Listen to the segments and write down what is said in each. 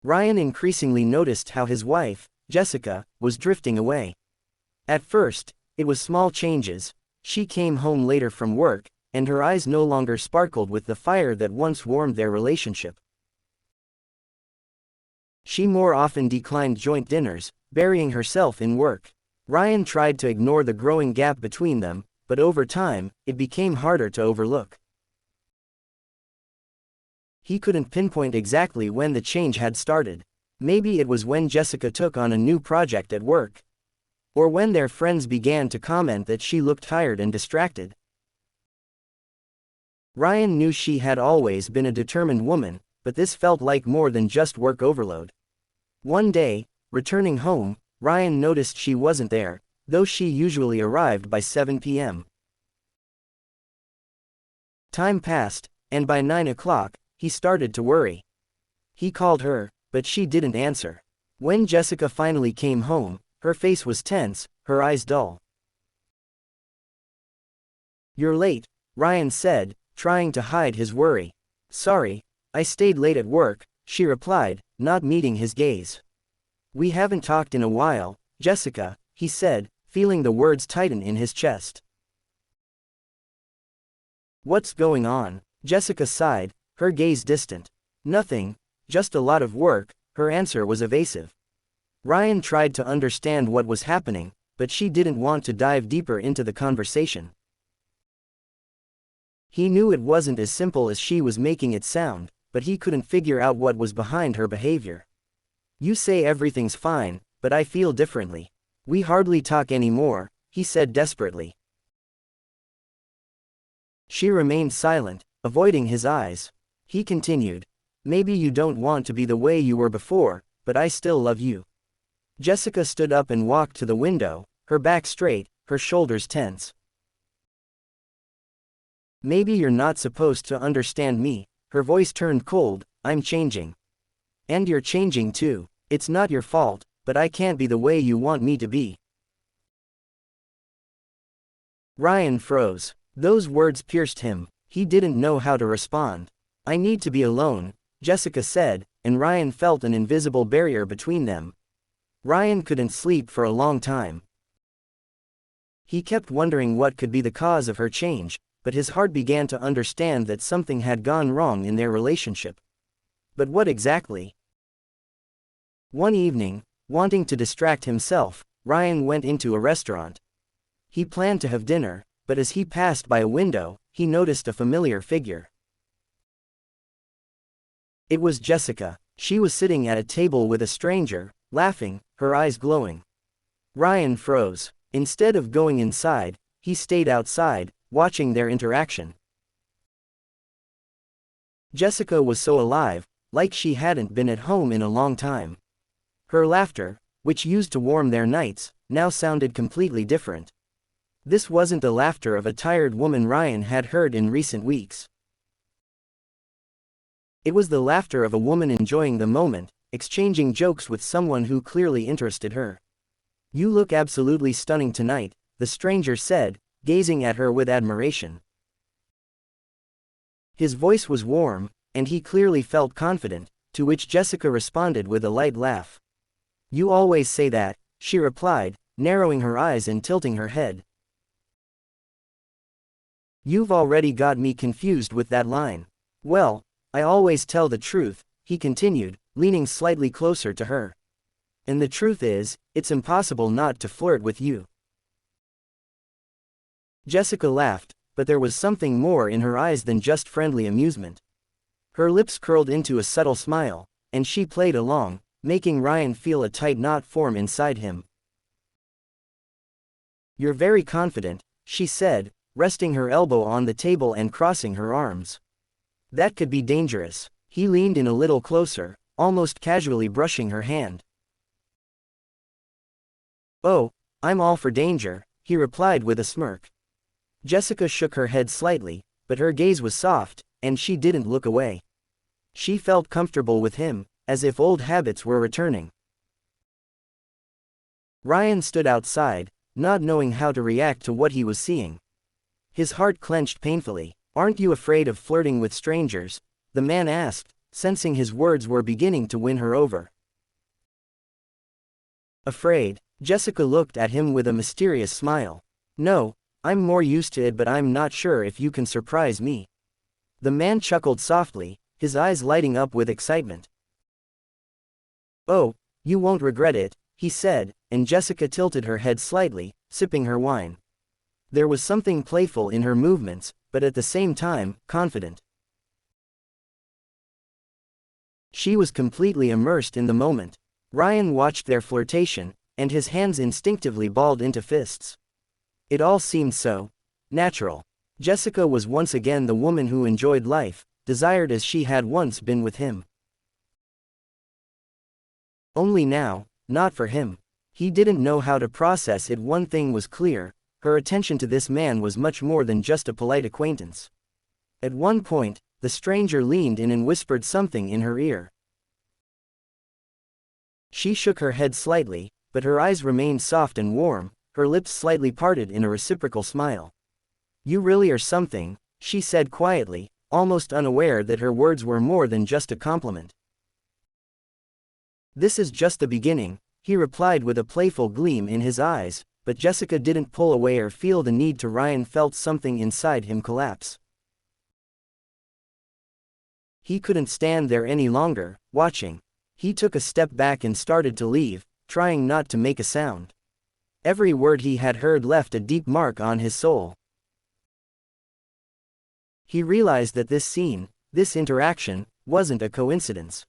Ryan increasingly noticed how his wife, Jessica, was drifting away. At first, it was small changes. She came home later from work, and her eyes no longer sparkled with the fire that once warmed their relationship. She more often declined joint dinners, burying herself in work. Ryan tried to ignore the growing gap between them, but over time, it became harder to overlook. He couldn't pinpoint exactly when the change had started. Maybe it was when Jessica took on a new project at work. Or when their friends began to comment that she looked tired and distracted. Ryan knew she had always been a determined woman, but this felt like more than just work overload. One day, returning home, Ryan noticed she wasn't there, though she usually arrived by 7 p.m. Time passed, and by 9 o'clock, he started to worry. He called her, but she didn't answer. When Jessica finally came home, her face was tense, her eyes dull. "You're late," Ryan said, trying to hide his worry. "Sorry, I stayed late at work," she replied, not meeting his gaze. "We haven't talked in a while, Jessica," he said, feeling the words tighten in his chest. "What's going on?" Jessica sighed, her gaze distant. "Nothing, just a lot of work," her answer was evasive. Ryan tried to understand what was happening, but she didn't want to dive deeper into the conversation. He knew it wasn't as simple as she was making it sound, but he couldn't figure out what was behind her behavior. "You say everything's fine, but I feel differently. We hardly talk anymore," he said desperately. She remained silent, avoiding his eyes. He continued, "Maybe you don't want to be the way you were before, but I still love you." Jessica stood up and walked to the window, her back straight, her shoulders tense. "Maybe you're not supposed to understand me," her voice turned cold. "I'm changing. And you're changing too. It's not your fault, but I can't be the way you want me to be." Ryan froze. Those words pierced him. He didn't know how to respond. "I need to be alone," Jessica said, and Ryan felt an invisible barrier between them. Ryan couldn't sleep for a long time. He kept wondering what could be the cause of her change, but his heart began to understand that something had gone wrong in their relationship. But what exactly? One evening, wanting to distract himself, Ryan went into a restaurant. He planned to have dinner, but as he passed by a window, he noticed a familiar figure. It was Jessica. She was sitting at a table with a stranger, laughing, her eyes glowing. Ryan froze. Instead of going inside, he stayed outside, watching their interaction. Jessica was so alive, like she hadn't been at home in a long time. Her laughter, which used to warm their nights, now sounded completely different. This wasn't the laughter of a tired woman Ryan had heard in recent weeks. It was the laughter of a woman enjoying the moment, exchanging jokes with someone who clearly interested her. "You look absolutely stunning tonight," the stranger said, gazing at her with admiration. His voice was warm, and he clearly felt confident, to which Jessica responded with a light laugh. "You always say that," she replied, narrowing her eyes and tilting her head. "You've already got me confused with that line." "Well, I always tell the truth," he continued, leaning slightly closer to her. "And the truth is, it's impossible not to flirt with you." Jessica laughed, but there was something more in her eyes than just friendly amusement. Her lips curled into a subtle smile, and she played along, making Ryan feel a tight knot form inside him. "You're very confident," she said, resting her elbow on the table and crossing her arms. "That could be dangerous." He leaned in a little closer, almost casually brushing her hand. "Oh, I'm all for danger," he replied with a smirk. Jessica shook her head slightly, but her gaze was soft, and she didn't look away. She felt comfortable with him, as if old habits were returning. Ryan stood outside, not knowing how to react to what he was seeing. His heart clenched painfully. "Aren't you afraid of flirting with strangers?" the man asked, sensing his words were beginning to win her over. Afraid, Jessica looked at him with a mysterious smile. "No, I'm more used to it, but I'm not sure if you can surprise me." The man chuckled softly, his eyes lighting up with excitement. "Oh, you won't regret it," he said, and Jessica tilted her head slightly, sipping her wine. There was something playful in her movements, but at the same time, confident. She was completely immersed in the moment. Ryan watched their flirtation, and his hands instinctively balled into fists. It all seemed so natural. Jessica was once again the woman who enjoyed life, desired as she had once been with him. Only now, not for him. He didn't know how to process it. One thing was clear, her attention to this man was much more than just a polite acquaintance. At one point, the stranger leaned in and whispered something in her ear. She shook her head slightly, but her eyes remained soft and warm, her lips slightly parted in a reciprocal smile. "You really are something," she said quietly, almost unaware that her words were more than just a compliment. "This is just the beginning," he replied with a playful gleam in his eyes, but Jessica didn't pull away or feel the need to. Ryan felt something inside him collapse. He couldn't stand there any longer, watching. He took a step back and started to leave, trying not to make a sound. Every word he had heard left a deep mark on his soul. He realized that this scene, this interaction, wasn't a coincidence.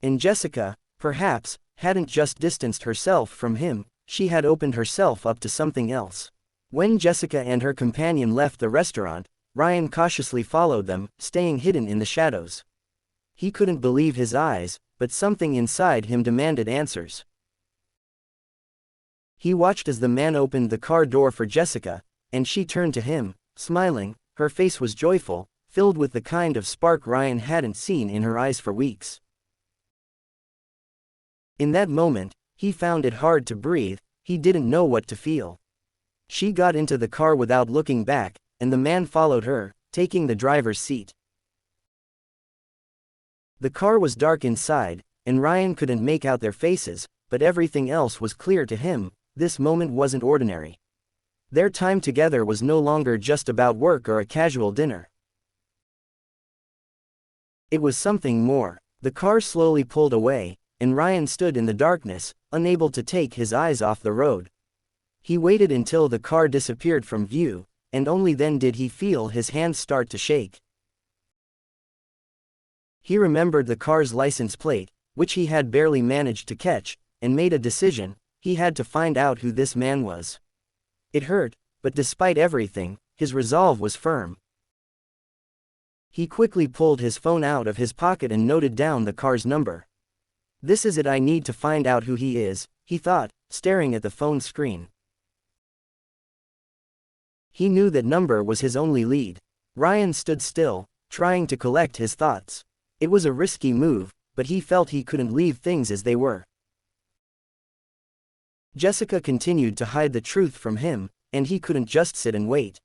And Jessica, perhaps, hadn't just distanced herself from him, she had opened herself up to something else. When Jessica and her companion left the restaurant, Ryan cautiously followed them, staying hidden in the shadows. He couldn't believe his eyes, but something inside him demanded answers. He watched as the man opened the car door for Jessica, and she turned to him, smiling. Her face was joyful, filled with the kind of spark Ryan hadn't seen in her eyes for weeks. In that moment, he found it hard to breathe. He didn't know what to feel. She got into the car without looking back, and the man followed her, taking the driver's seat. The car was dark inside, and Ryan couldn't make out their faces, but everything else was clear to him. This moment wasn't ordinary. Their time together was no longer just about work or a casual dinner. It was something more. The car slowly pulled away, and Ryan stood in the darkness, unable to take his eyes off the road. He waited until the car disappeared from view, and only then did he feel his hands start to shake. He remembered the car's license plate, which he had barely managed to catch, and made a decision. He had to find out who this man was. It hurt, but despite everything, his resolve was firm. He quickly pulled his phone out of his pocket and noted down the car's number. "This is it. I need to find out who he is," he thought, staring at the phone screen. He knew that number was his only lead. Ryan stood still, trying to collect his thoughts. It was a risky move, but he felt he couldn't leave things as they were. Jessica continued to hide the truth from him, and he couldn't just sit and wait.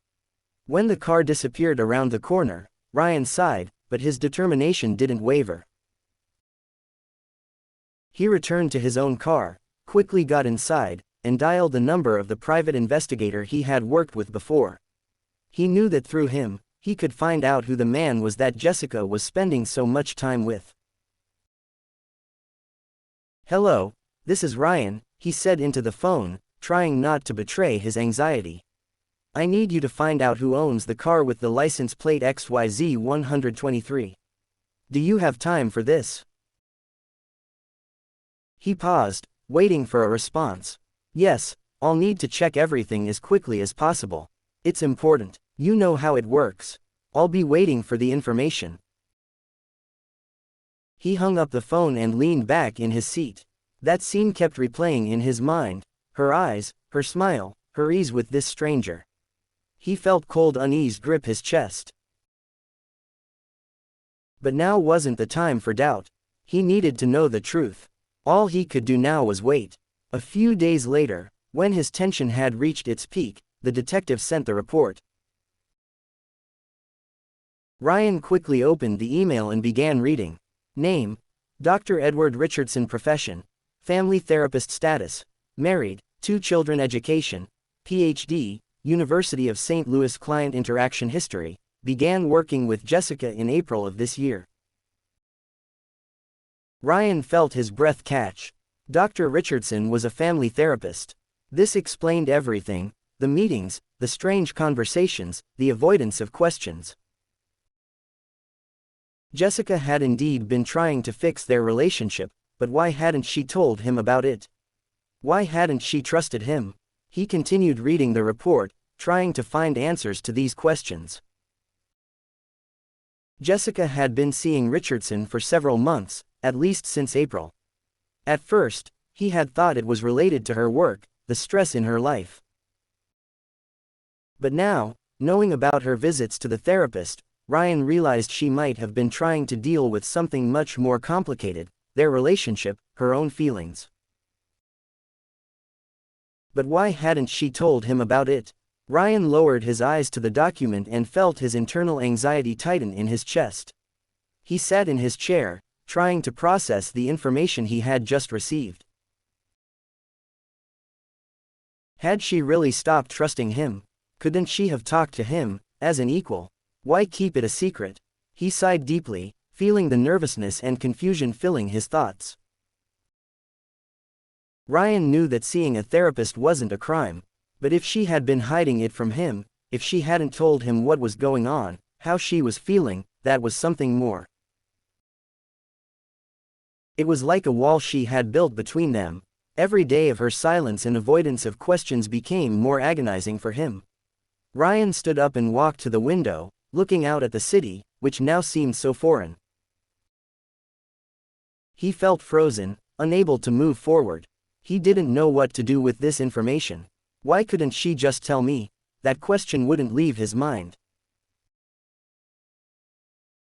When the car disappeared around the corner, Ryan sighed, but his determination didn't waver. He returned to his own car, quickly got inside, and dialed the number of the private investigator he had worked with before. He knew that through him, he could find out who the man was that Jessica was spending so much time with. "Hello, this is Ryan," he said into the phone, trying not to betray his anxiety. "I need you to find out who owns the car with the license plate XYZ 123. Do you have time for this?" He paused, waiting for a response. "Yes, I'll need to check everything as quickly as possible. It's important. You know how it works. I'll be waiting for the information." He hung up the phone and leaned back in his seat. That scene kept replaying in his mind, her eyes, her smile, her ease with this stranger. He felt cold unease grip his chest. But now wasn't the time for doubt. He needed to know the truth. All he could do now was wait. A few days later, when his tension had reached its peak, the detective sent the report. Ryan quickly opened the email and began reading. Name: Dr. Edward Richardson. Profession: family therapist. Status: married, 2 children. Education: PhD, University of St. Louis. Client interaction history: began working with Jessica in April of this year. Ryan felt his breath catch. Dr. Richardson was a family therapist. This explained everything: the meetings, the strange conversations, the avoidance of questions. Jessica had indeed been trying to fix their relationship, but why hadn't she told him about it? Why hadn't she trusted him? He continued reading the report, trying to find answers to these questions. Jessica had been seeing Richardson for several months, at least since April. At first, he had thought it was related to her work, the stress in her life. But now, knowing about her visits to the therapist, Ryan realized she might have been trying to deal with something much more complicated: their relationship, her own feelings. But why hadn't she told him about it? Ryan lowered his eyes to the document and felt his internal anxiety tighten in his chest. He sat in his chair, trying to process the information he had just received. Had she really stopped trusting him? Couldn't she have talked to him, as an equal? Why keep it a secret? He sighed deeply, feeling the nervousness and confusion filling his thoughts. Ryan knew that seeing a therapist wasn't a crime. But if she had been hiding it from him, if she hadn't told him what was going on, how she was feeling, that was something more. It was like a wall she had built between them. Every day of her silence and avoidance of questions became more agonizing for him. Ryan stood up and walked to the window, looking out at the city, which now seemed so foreign. He felt frozen, unable to move forward. He didn't know what to do with this information. Why couldn't she just tell me? That question wouldn't leave his mind.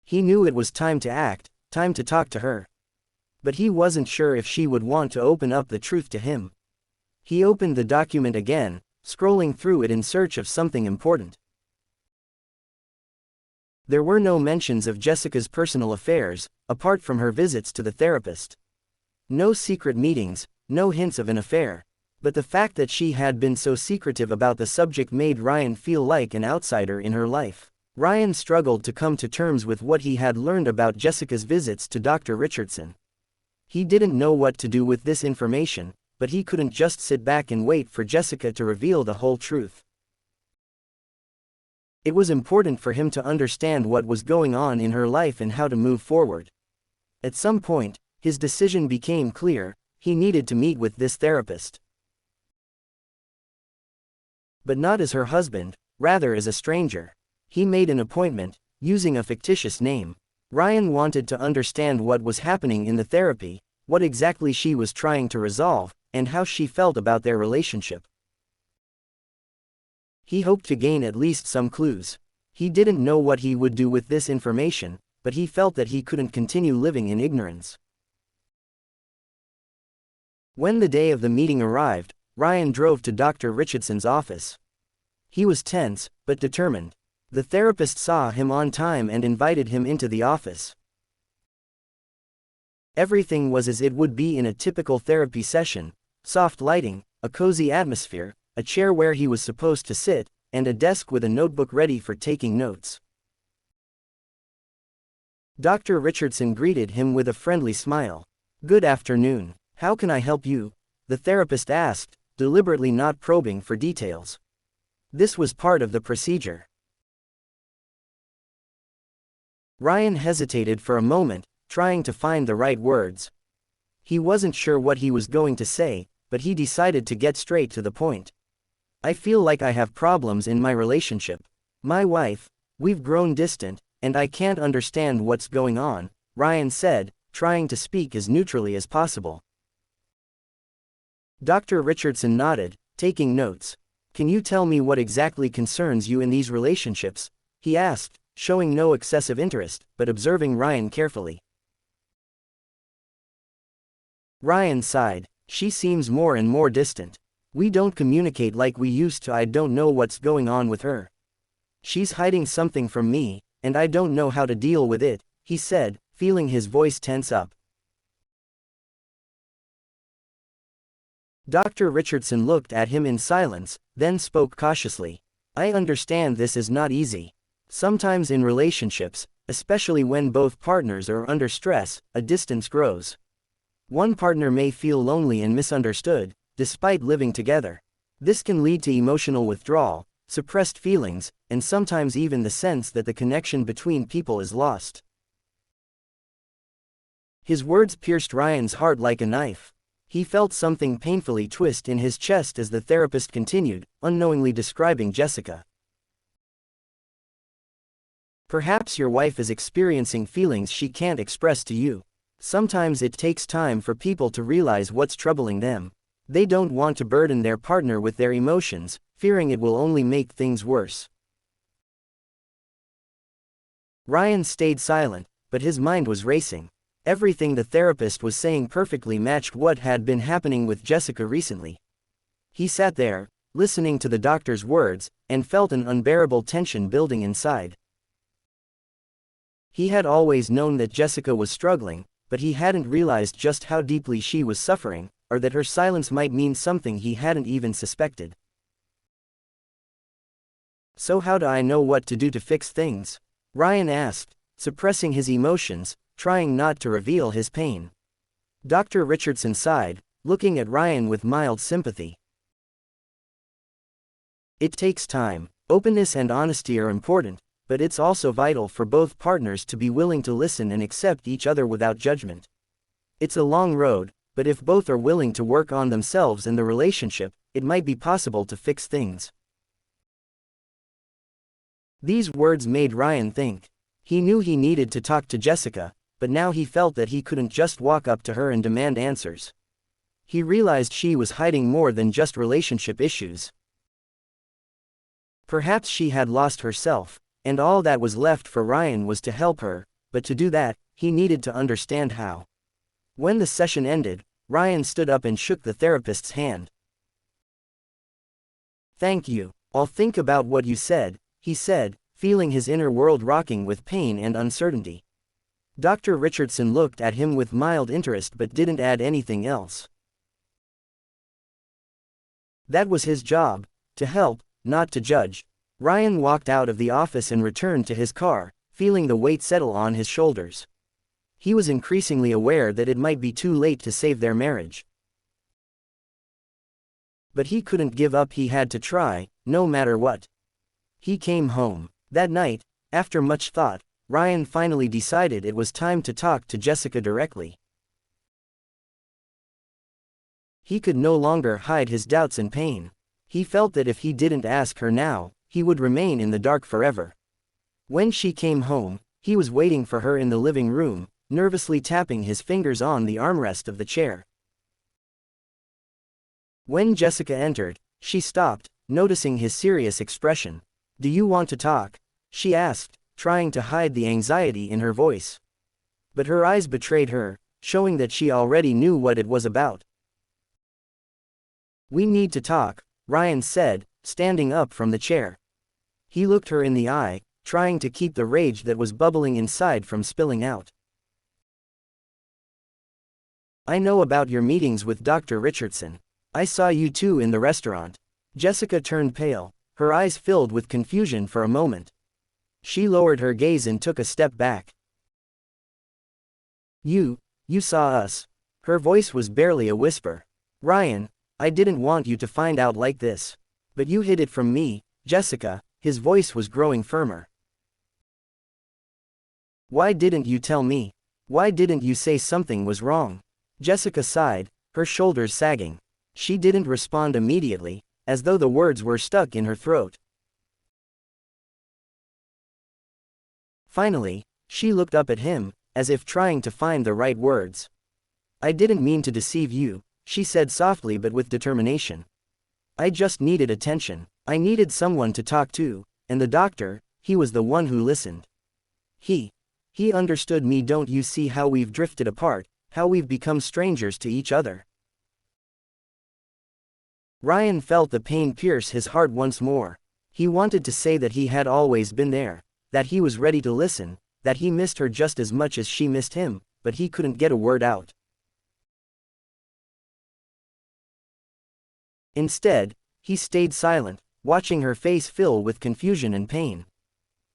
He knew it was time to act, time to talk to her. But he wasn't sure if she would want to open up the truth to him. He opened the document again, scrolling through it in search of something important. There were no mentions of Jessica's personal affairs, apart from her visits to the therapist. No secret meetings, no hints of an affair. But the fact that she had been so secretive about the subject made Ryan feel like an outsider in her life. Ryan struggled to come to terms with what he had learned about Jessica's visits to Dr. Richardson. He didn't know what to do with this information, but he couldn't just sit back and wait for Jessica to reveal the whole truth. It was important for him to understand what was going on in her life and how to move forward. At some point, his decision became clear: he needed to meet with this therapist. But not as her husband, rather as a stranger. He made an appointment, using a fictitious name. Ryan wanted to understand what was happening in the therapy, what exactly she was trying to resolve, and how she felt about their relationship. He hoped to gain at least some clues. He didn't know what he would do with this information, but he felt that he couldn't continue living in ignorance. When the day of the meeting arrived, Ryan drove to Dr. Richardson's office. He was tense, but determined. The therapist saw him on time and invited him into the office. Everything was as it would be in a typical therapy session: soft lighting, a cozy atmosphere, a chair where he was supposed to sit, and a desk with a notebook ready for taking notes. Dr. Richardson greeted him with a friendly smile. "Good afternoon. How can I help you?" the therapist asked, deliberately not probing for details. This was part of the procedure. Ryan hesitated for a moment, trying to find the right words. He wasn't sure what he was going to say, but he decided to get straight to the point. "I feel like I have problems in my relationship. My wife, we've grown distant, and I can't understand what's going on," Ryan said, trying to speak as neutrally as possible. Dr. Richardson nodded, taking notes. "Can you tell me what exactly concerns you in these relationships?" he asked, showing no excessive interest, but observing Ryan carefully. Ryan sighed. "She seems more and more distant. We don't communicate like we used to. I don't know what's going on with her. She's hiding something from me, and I don't know how to deal with it," he said, feeling his voice tense up. Dr. Richardson looked at him in silence, then spoke cautiously. I understand this is not easy. Sometimes in relationships, especially when both partners are under stress, a distance grows. One partner may feel lonely and misunderstood, despite living together. This can lead to emotional withdrawal, suppressed feelings, and sometimes even the sense that the connection between people is lost. His words pierced Ryan's heart like a knife. He felt something painfully twist in his chest as the therapist continued, unknowingly describing Jessica. Perhaps your wife is experiencing feelings she can't express to you. Sometimes it takes time for people to realize what's troubling them. They don't want to burden their partner with their emotions, fearing it will only make things worse. Ryan stayed silent, but his mind was racing. Everything the therapist was saying perfectly matched what had been happening with Jessica recently. He sat there, listening to the doctor's words, and felt an unbearable tension building inside. He had always known that Jessica was struggling, but he hadn't realized just how deeply she was suffering, or that her silence might mean something he hadn't even suspected. So how do I know what to do to fix things? Ryan asked, suppressing his emotions, trying not to reveal his pain. Dr. Richardson sighed, looking at Ryan with mild sympathy. It takes time. Openness and honesty are important, but it's also vital for both partners to be willing to listen and accept each other without judgment. It's a long road, but if both are willing to work on themselves and the relationship, it might be possible to fix things. These words made Ryan think. He knew he needed to talk to Jessica, but now he felt that he couldn't just walk up to her and demand answers. He realized she was hiding more than just relationship issues. Perhaps she had lost herself, and all that was left for Ryan was to help her, but to do that, he needed to understand how. When the session ended, Ryan stood up and shook the therapist's hand. Thank you. I'll think about what you said, he said, feeling his inner world rocking with pain and uncertainty. Dr. Richardson looked at him with mild interest but didn't add anything else. That was his job, to help, not to judge. Ryan walked out of the office and returned to his car, feeling the weight settle on his shoulders. He was increasingly aware that it might be too late to save their marriage. But he couldn't give up. He had to try, no matter what. He came home. That night, after much thought, Ryan finally decided it was time to talk to Jessica directly. He could no longer hide his doubts and pain. He felt that if he didn't ask her now, he would remain in the dark forever. When she came home, he was waiting for her in the living room, nervously tapping his fingers on the armrest of the chair. When Jessica entered, she stopped, noticing his serious expression. "Do you want to talk?" she asked, trying to hide the anxiety in her voice. But her eyes betrayed her, showing that she already knew what it was about. "We need to talk," Ryan said, standing up from the chair. He looked her in the eye, trying to keep the rage that was bubbling inside from spilling out. "I know about your meetings with Dr. Richardson. I saw you two in the restaurant." Jessica turned pale, her eyes filled with confusion for a moment. She lowered her gaze and took a step back. You saw us." Her voice was barely a whisper. "Ryan, I didn't want you to find out like this. But you hid it from me, Jessica." His voice was growing firmer. "Why didn't you tell me? Why didn't you say something was wrong?" Jessica sighed, her shoulders sagging. She didn't respond immediately, as though the words were stuck in her throat. Finally, she looked up at him, as if trying to find the right words. "I didn't mean to deceive you," she said softly but with determination. "I just needed attention. I needed someone to talk to, and the doctor, he was the one who listened. He understood me. Don't you see how we've drifted apart, how we've become strangers to each other?" Ryan felt the pain pierce his heart once more. He wanted to say that he had always been there, that he was ready to listen, that he missed her just as much as she missed him, but he couldn't get a word out. Instead, he stayed silent, watching her face fill with confusion and pain.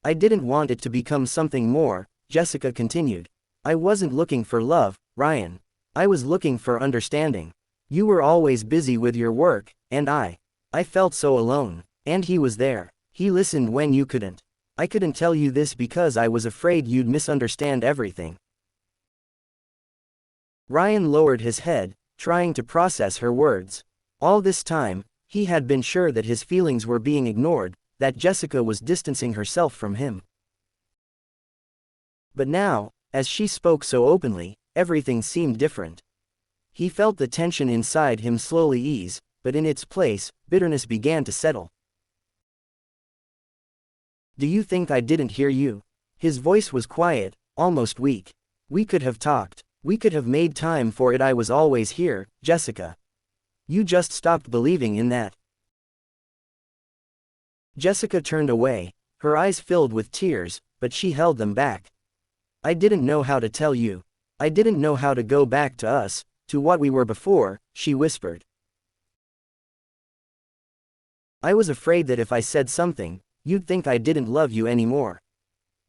I didn't want it to become something more, Jessica continued. I wasn't looking for love, Ryan. I was looking for understanding. You were always busy with your work, and I felt so alone. And he was there. He listened when you couldn't. I couldn't tell you this because I was afraid you'd misunderstand everything. Ryan lowered his head, trying to process her words. All this time, he had been sure that his feelings were being ignored, that Jessica was distancing herself from him. But now, as she spoke so openly, everything seemed different. He felt the tension inside him slowly ease, but in its place, bitterness began to settle. Do you think I didn't hear you? His voice was quiet, almost weak. We could have talked. We could have made time for it. I was always here, Jessica. You just stopped believing in that. Jessica turned away, her eyes filled with tears, but she held them back. I didn't know how to tell you. I didn't know how to go back to us, to what we were before, she whispered. I was afraid that if I said something, you'd think I didn't love you anymore.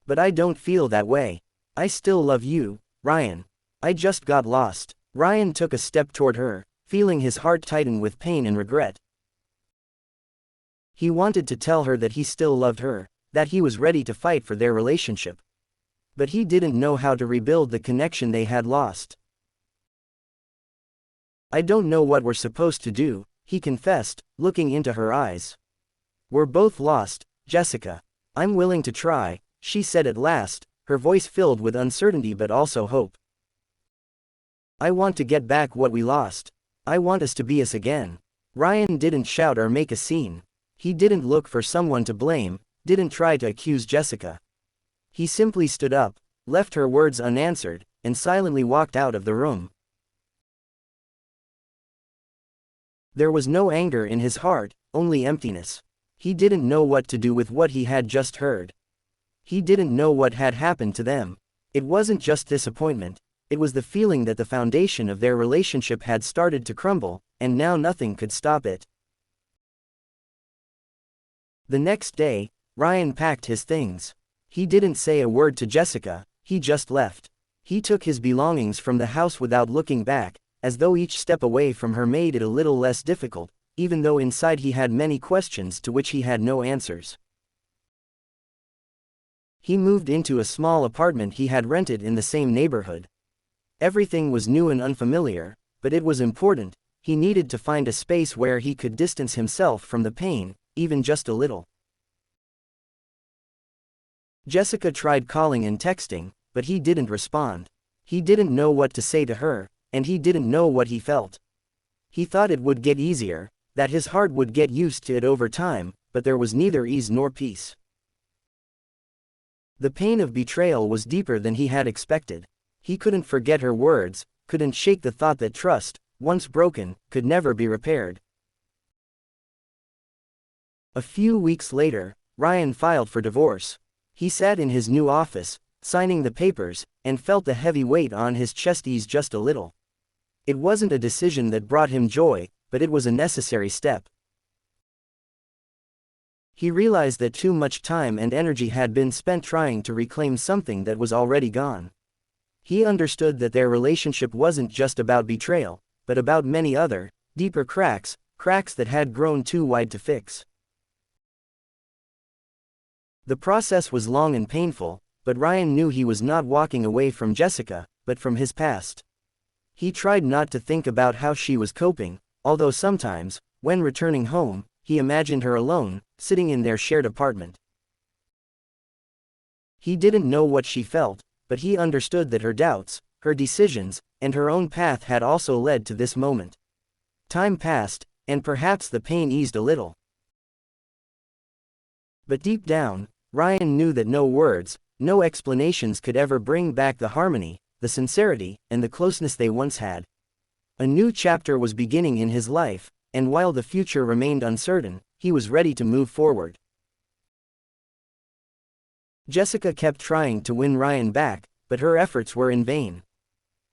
But I don't feel that way. I still love you, Ryan. I just got lost. Ryan took a step toward her, feeling his heart tighten with pain and regret. He wanted to tell her that he still loved her, that he was ready to fight for their relationship. But he didn't know how to rebuild the connection they had lost. I don't know what we're supposed to do, he confessed, looking into her eyes. We're both lost, Jessica. I'm willing to try, she said at last, her voice filled with uncertainty but also hope. I want to get back what we lost. I want us to be us again. Ryan didn't shout or make a scene. He didn't look for someone to blame, didn't try to accuse Jessica. He simply stood up, left her words unanswered, and silently walked out of the room. There was no anger in his heart, only emptiness. He didn't know what to do with what he had just heard. He didn't know what had happened to them. It wasn't just disappointment, it was the feeling that the foundation of their relationship had started to crumble, and now nothing could stop it. The next day, Ryan packed his things. He didn't say a word to Jessica, he just left. He took his belongings from the house without looking back, as though each step away from her made it a little less difficult, even though inside he had many questions to which he had no answers. He moved into a small apartment he had rented in the same neighborhood. Everything was new and unfamiliar, but it was important. He needed to find a space where he could distance himself from the pain, even just a little. Jessica tried calling and texting, but he didn't respond. He didn't know what to say to her, and he didn't know what he felt. He thought it would get easier, that his heart would get used to it over time, but there was neither ease nor peace. The pain of betrayal was deeper than he had expected. He couldn't forget her words, couldn't shake the thought that trust, once broken, could never be repaired. A few weeks later, Ryan filed for divorce. He sat in his new office, signing the papers, and felt the heavy weight on his chest ease just a little. It wasn't a decision that brought him joy, but it was a necessary step. He realized that too much time and energy had been spent trying to reclaim something that was already gone. He understood that their relationship wasn't just about betrayal, but about many other, deeper cracks that had grown too wide to fix. The process was long and painful, but Ryan knew he was not walking away from Jessica, but from his past. He tried not to think about how she was coping, although sometimes, when returning home, he imagined her alone, sitting in their shared apartment. He didn't know what she felt, but he understood that her doubts, her decisions, and her own path had also led to this moment. Time passed, and perhaps the pain eased a little. But deep down, Ryan knew that no words, no explanations could ever bring back the harmony, the sincerity, and the closeness they once had. A new chapter was beginning in his life, and while the future remained uncertain, he was ready to move forward. Jessica kept trying to win Ryan back, but her efforts were in vain.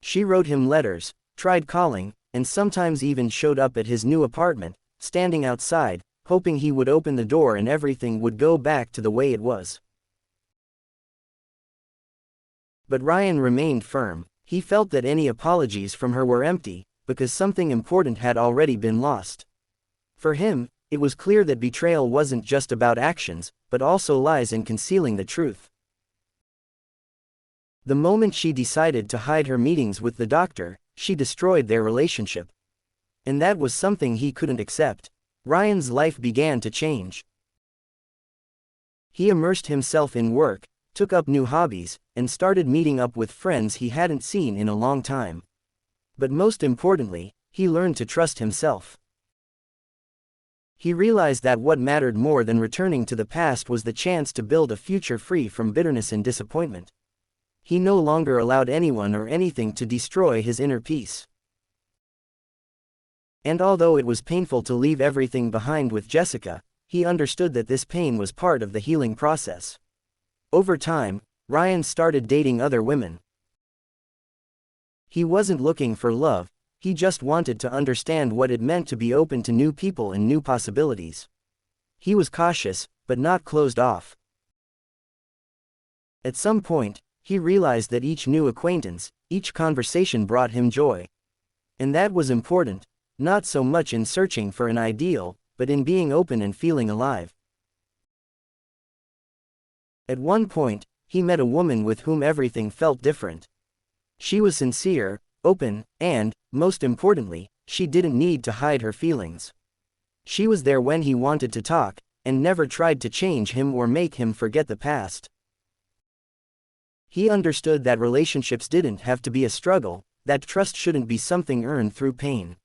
She wrote him letters, tried calling, and sometimes even showed up at his new apartment, standing outside, hoping he would open the door and everything would go back to the way it was. But Ryan remained firm. He felt that any apologies from her were empty, because something important had already been lost. For him, it was clear that betrayal wasn't just about actions, but also lies in concealing the truth. The moment she decided to hide her meetings with the doctor, she destroyed their relationship. And that was something he couldn't accept. Ryan's life began to change. He immersed himself in work, took up new hobbies, and started meeting up with friends he hadn't seen in a long time. But most importantly, he learned to trust himself. He realized that what mattered more than returning to the past was the chance to build a future free from bitterness and disappointment. He no longer allowed anyone or anything to destroy his inner peace. And although it was painful to leave everything behind with Jessica, he understood that this pain was part of the healing process. Over time, Ryan started dating other women. He wasn't looking for love, he just wanted to understand what it meant to be open to new people and new possibilities. He was cautious, but not closed off. At some point, he realized that each new acquaintance, each conversation brought him joy. And that was important, not so much in searching for an ideal, but in being open and feeling alive. At one point, he met a woman with whom everything felt different. She was sincere, open, and, most importantly, she didn't need to hide her feelings. She was there when he wanted to talk, and never tried to change him or make him forget the past. He understood that relationships didn't have to be a struggle, that trust shouldn't be something earned through pain.